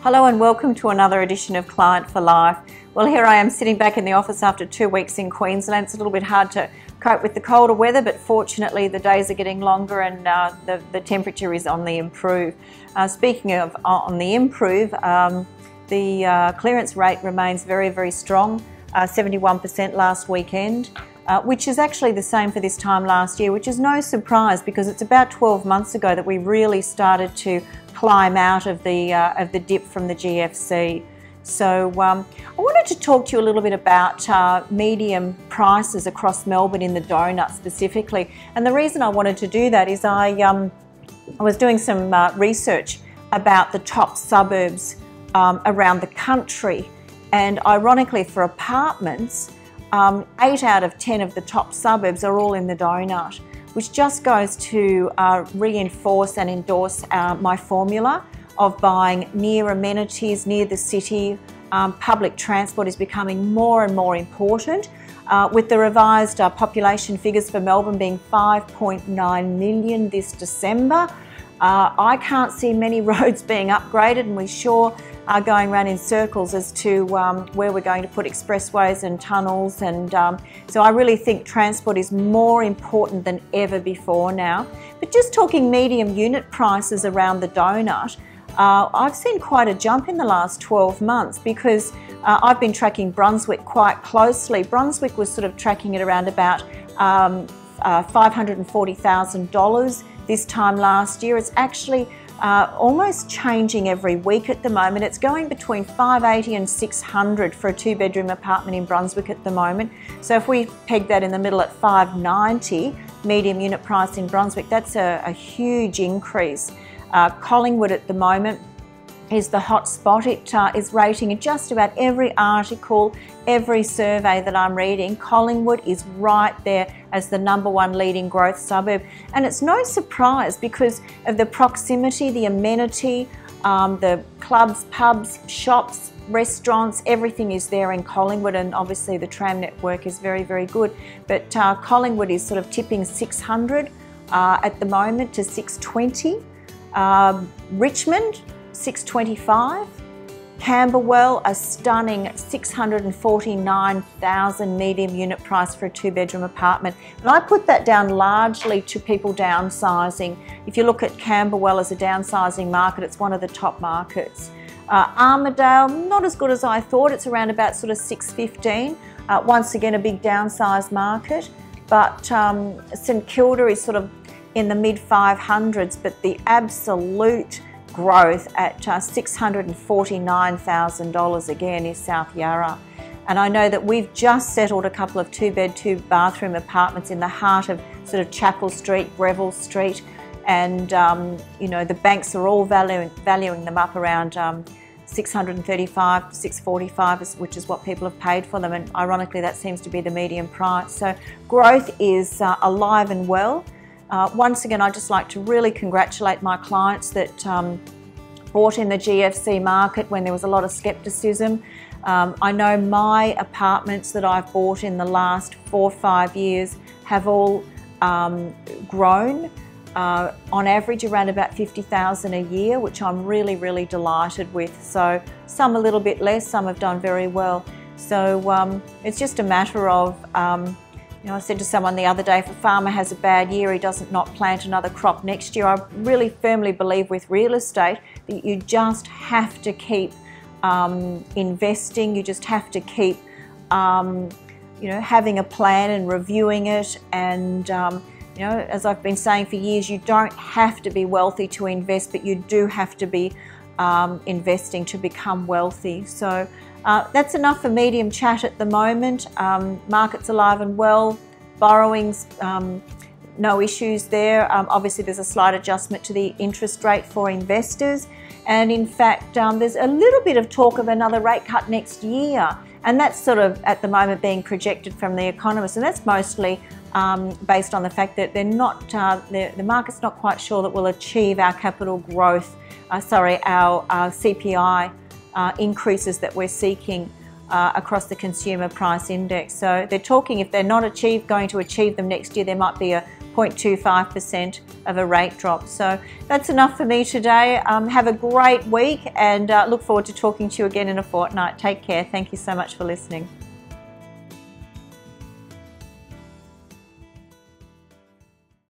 Hello and welcome to another edition of Client for Life. Well, here I am sitting back in the office after 2 weeks in Queensland. It's a little bit hard to cope with the colder weather, but fortunately the days are getting longer and the temperature is on the improve. Speaking of on the improve, the clearance rate remains very, very strong, 71% last weekend, which is actually the same for this time last year, which is no surprise because it's about 12 months ago that we really started to climb out of the dip from the GFC. So I wanted to talk to you a little bit about medium prices across Melbourne in the donut specifically. And the reason I wanted to do that is I was doing some research about the top suburbs around the country, and ironically for apartments, 8 out of 10 of the top suburbs are all in the donut, which just goes to reinforce and endorse my formula of buying near amenities, near the city. Public transport is becoming more and more important, with the revised population figures for Melbourne being 5.9 million this December. I can't see many roads being upgraded, and we sure are going around in circles as to where we're going to put expressways and tunnels, and so I really think transport is more important than ever before now. But just talking medium unit prices around the donut, I've seen quite a jump in the last 12 months because I've been tracking Brunswick quite closely. Brunswick was sort of tracking at around about $540,000 this time last year. It's actually almost changing every week at the moment. It's going between $580 and $600 for a 2-bedroom apartment in Brunswick at the moment. So if we peg that in the middle at $590 medium unit price in Brunswick, that's a huge increase. Collingwood at the moment is the hot spot. It is rating in just about every article, every survey that I'm reading. Collingwood is right there as the #1 leading growth suburb. And it's no surprise because of the proximity, the amenity, the clubs, pubs, shops, restaurants, everything is there in Collingwood, and obviously the tram network is very, very good. But Collingwood is sort of tipping 600 at the moment to 620. Richmond, 625. Camberwell, a stunning 649,000 medium unit price for a 2-bedroom apartment. And I put that down largely to people downsizing. If you look at Camberwell as a downsizing market, it's one of the top markets. Armidale, not as good as I thought. It's around about sort of 615. Once again, a big downsize market. But St Kilda is sort of in the mid-500s, but the absolute growth at $649,000 again is South Yarra. And I know that we've just settled a couple of 2-bed, 2-bathroom apartments in the heart of sort of Chapel Street, Greville Street, and you know, the banks are all valuing them up around 635 to 645, which is what people have paid for them, and ironically that seems to be the median price. So growth is alive and well. Once again, I'd just like to really congratulate my clients that bought in the GFC market when there was a lot of scepticism. I know my apartments that I've bought in the last 4 or 5 years have all grown on average around about $50,000 a year, which I'm really, really delighted with. So some a little bit less, some have done very well. So it's just a matter of you know, I said to someone the other day, if a farmer has a bad year, he doesn't not plant another crop next year. I really firmly believe with real estate that you just have to keep investing. You just have to keep, you know, having a plan and reviewing it. And you know, as I've been saying for years, you don't have to be wealthy to invest, but you do have to be investing to become wealthy. So that's enough for medium chat at the moment. Market's alive and well. Borrowings, no issues there. Obviously there's a slight adjustment to the interest rate for investors. And in fact, there's a little bit of talk of another rate cut next year. And that's sort of at the moment being projected from the economists. And that's mostly based on the fact that they're not, the market's not quite sure that we'll achieve our capital growth, our CPI increases that we're seeking across the consumer price index. So they're talking, if they're not going to achieve them next year, there might be a 0.25% of a rate drop. So that's enough for me today. Have a great week, and look forward to talking to you again in a fortnight. Take care. Thank you so much for listening.